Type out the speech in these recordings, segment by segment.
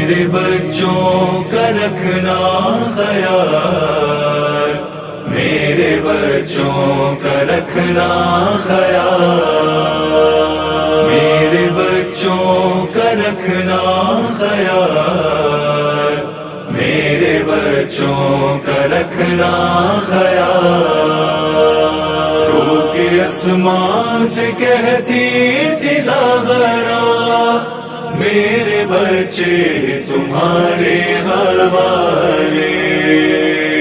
میرے بچوں کا رکھنا خیال، میرے بچوں کا رکھنا خیال، میرے بچوں کا رکھنا خیال، میرے بچوں کا رکھنا خیال۔ رو کے آسمان سے کہتی تھی زاغرا، میرے بچے تمہارے حوالے۔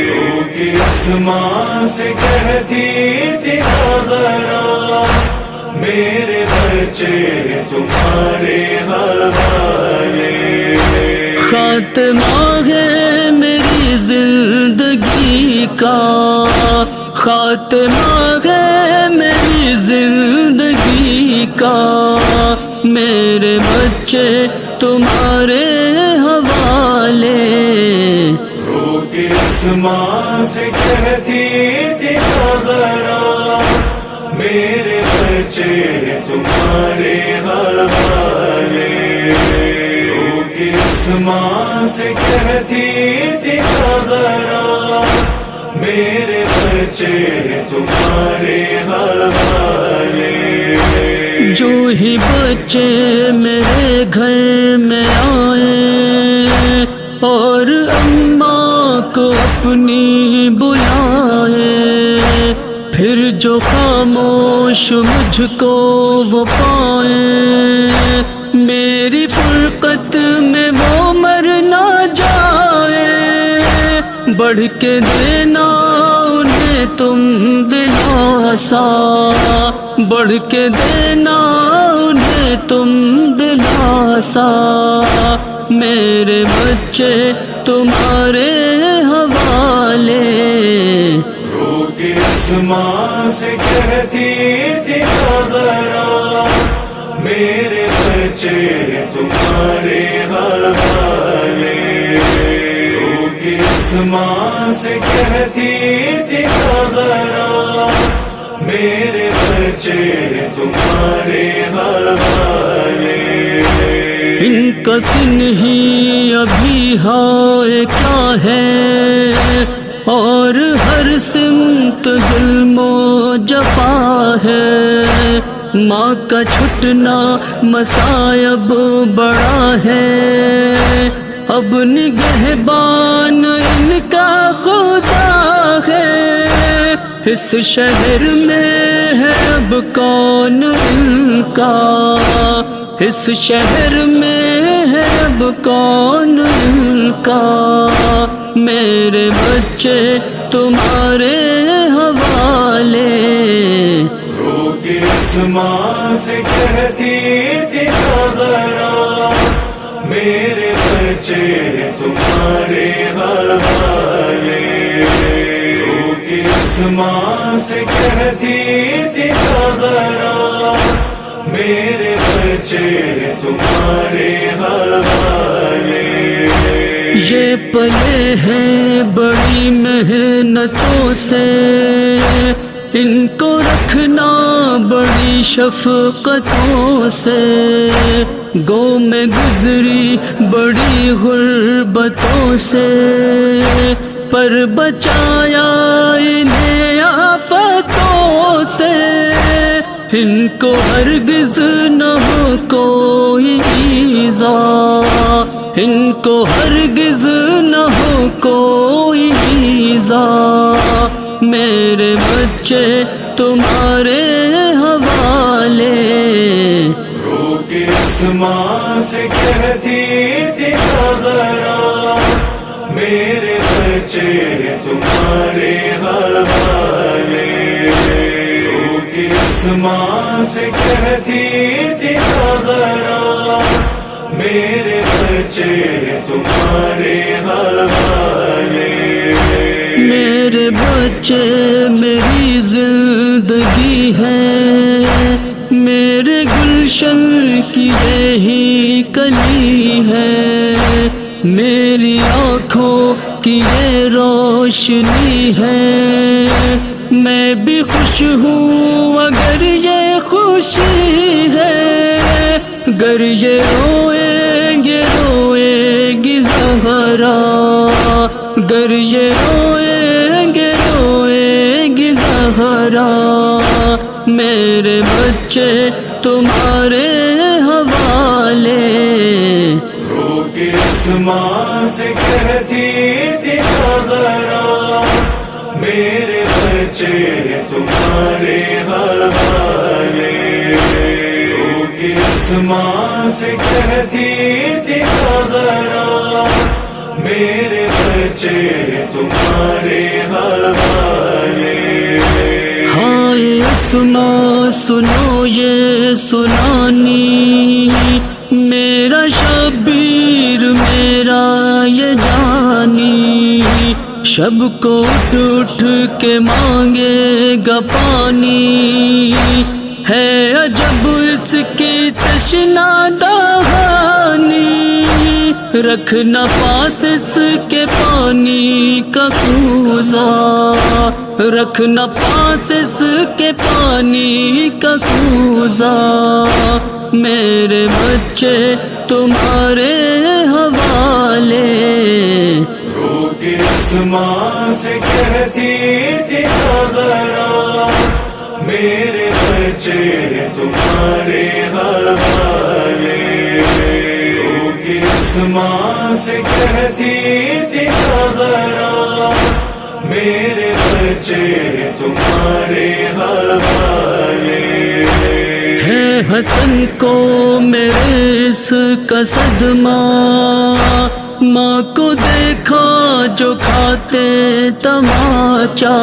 رو کے آسمان سے کہتی تھی زاغرا، میرے بچے تمہارے حوالے۔ خاتمہ ہے میری زندگی کا، خاتمہ ہے میری زندگی کا، میرے بچے تمہارے حوالے۔ رو کے آسمان سے کہتی تھی زاغرا، میرے بچے تمہارے حوالے۔ رو کے آسمان سے کہتی تھی زاغرا، میرے بچے تمہارے حوالے۔ جو ہی بچے میرے گھر میں آئے اور اماں کو اپنی بلائے، پھر جو خاموش مجھ کو وہ پائے، میری فرقت میں وہ مر نہ جائے۔ بڑھ کے دینا انہیں تم دلاسا، بڑھ کے دینا انہیں تم دلاسا، میرے بچے تمہارے حوالے۔ رو کے آسمان سے کہتی تھی زاغرا، میرے بچے تمہارے حوالے۔ رو کے آسمان سے کہتی تھی زاغرا، میرے بچے تمہارے حوالے۔ ان کا سن ہی ابھی ہائے کیا ہے، اور ہر سمت ظلم و جفا ہے۔ ماں کا چھٹنا مصائب بڑا ہے، اب نگہبان ان کا خدا ہے۔ اس شہر میں ہے اب کون ان کا، اس شہر میں ہے اب کون ان کا، میرے بچے تمہارے حوالے۔ رو کے آسمان سے کہتی تھی زاغرا، میرے بچے تمہارے حوالے۔ رو کے آسمان سے کہتی تھی زاغرا، میرے بچے تمہارے حوالے۔ یہ پلے ہیں بڑی محنتوں سے، ان کو رکھنا بڑی شفقتوں سے، گو میں گزری بڑی غربتوں سے، پر بچایا انہیں آفتوں سے۔ ان کو ہرگز نہ ہو کوئی ایذا، ان کو ہرگز نہ ہو کوئی ایذا، میرے بچے تمہارے حوالے۔ رو کے آسمان سے کہتی تھی زاغرا، میرے بچے تمہارے حوالے۔ رو کے آسمان سے کہتی تھی زاغرا، میرے بچے تمہارے حوالے۔ میرے بچے میری زندگی ہے، میرے گلشن کی یہی کلی ہے، میری آنکھوں کی یہ روشنی ہے، میں بھی خوش ہوں اگر یہ خوشی ہے، گر یہ روئیں گے گر یہ روئیں گی زہرا، میرے بچے تمہارے حوالے۔ رو کے آسمان سے کہتی تھی ذرا، میرے بچے تمہارے حوالے۔ رو کے آسمان سے کہتی تھی ذرا، میرے بچے تمہارے حوالے۔ ہائے اسماء سنو یہ سنانی، میرا شبیر میرا یہ جانی، شب کو اٹھ اٹھ کے مانگے گا پانی، ہے عجب اس کی تشنا دہانی، رکھنا پاس اس کے پانی کا کوزہ، رکھنا پاس اس کے پانی کا کوزہ، میرے بچے تمہارے حوالے۔ رو کے آسمان سے کہتی تھی ذرا، میرے بچے تمہارے حوالے۔ رو کے آسمان سے کہتی تھی ذرا، میرے بچے تمہارے حوالے۔ ہے حسن کو میرے اس کا صدمہ، ماں کو دیکھا جو کھاتے تماچا،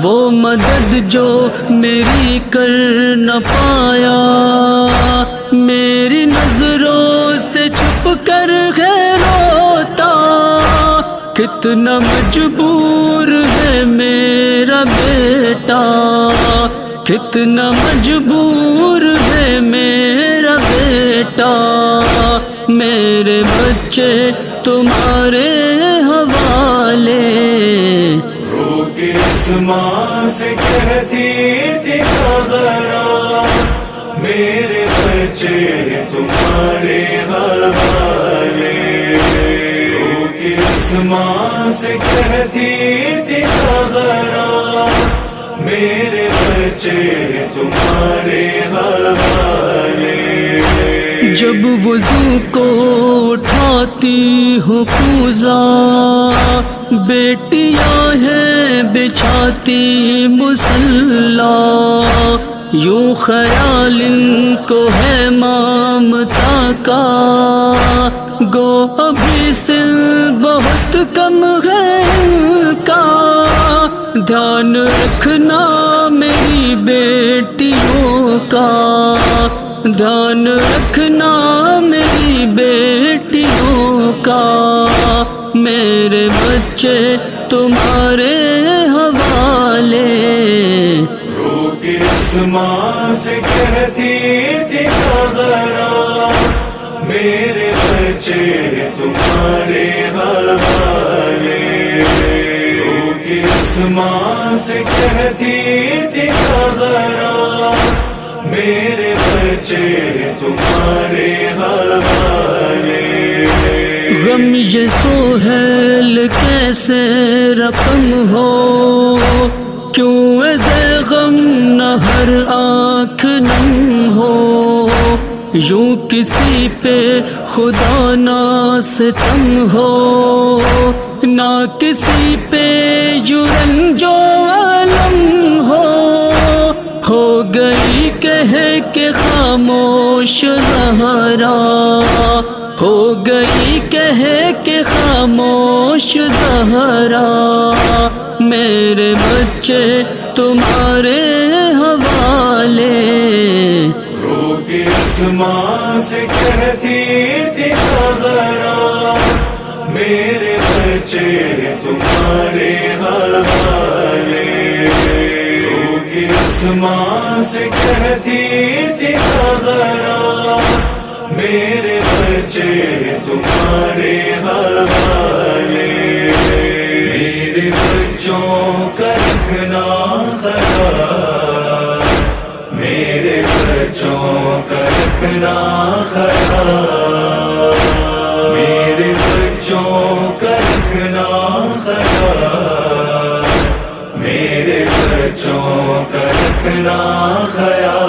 وہ مدد جو میری کر نہ پایا، میری نظروں سے چھپ کر ہے روتا، کتنا مجبور ہے میرا بیٹا، کتنا مجبور ہے میرا بیٹا، میرے بچے تمہارے حوالے۔ رو کے آسمان سے کہتی تھی ذرا، میرے بچے تمہارے حوالے۔ رو کے آسمان سے کہتی تھی ذرا، میرے بچے تمہارے حوالے۔ جب وضو کو اٹھاتی ہوں کوزہ، بیٹیاں ہیں بچھاتی مصلا، یوں خیال ان کو ہے مامتا کا، گو ابھی سل بہت کم ہے ان کا، دھیان رکھنا میری بیٹیوں کا، دھیان رکھنا میری بیٹیوں کا، میرے بچے تمہارے حوالے۔ رو کے آسمان سے کہتی تھی ذرا، میرے بچے تمہارے حوالے۔ رو کے آسمان سے کہتی تھی ذرا، میرے بچے تمہارے حوالے۔ غم یہ سہیل کیسے رقم ہو، کیوں ایسے غم نہ ہر آنکھ نم ہو، یوں کسی پہ خدا نہ ستم ہو، نہ کسی پہ یوں رنج و الم ہو گئی کہہ کے خاموش زہرا، ہو گئی کہہ کے خاموش زہرا، میرے بچے تمہارے حوالے۔ رو کے آسمان سے کہتی تھی ذرا، میرے بچے تمہارے حوالے۔ رو کے آسمان سے کہتی تھی ذرا، میرے بچے تمہارے حوالے۔ میرے بچوں کا رکھنا خیال، میرے بچوں کا رکھنا خیال، میرے بچوں کا رکھنا بچوں کا رکھنا خیال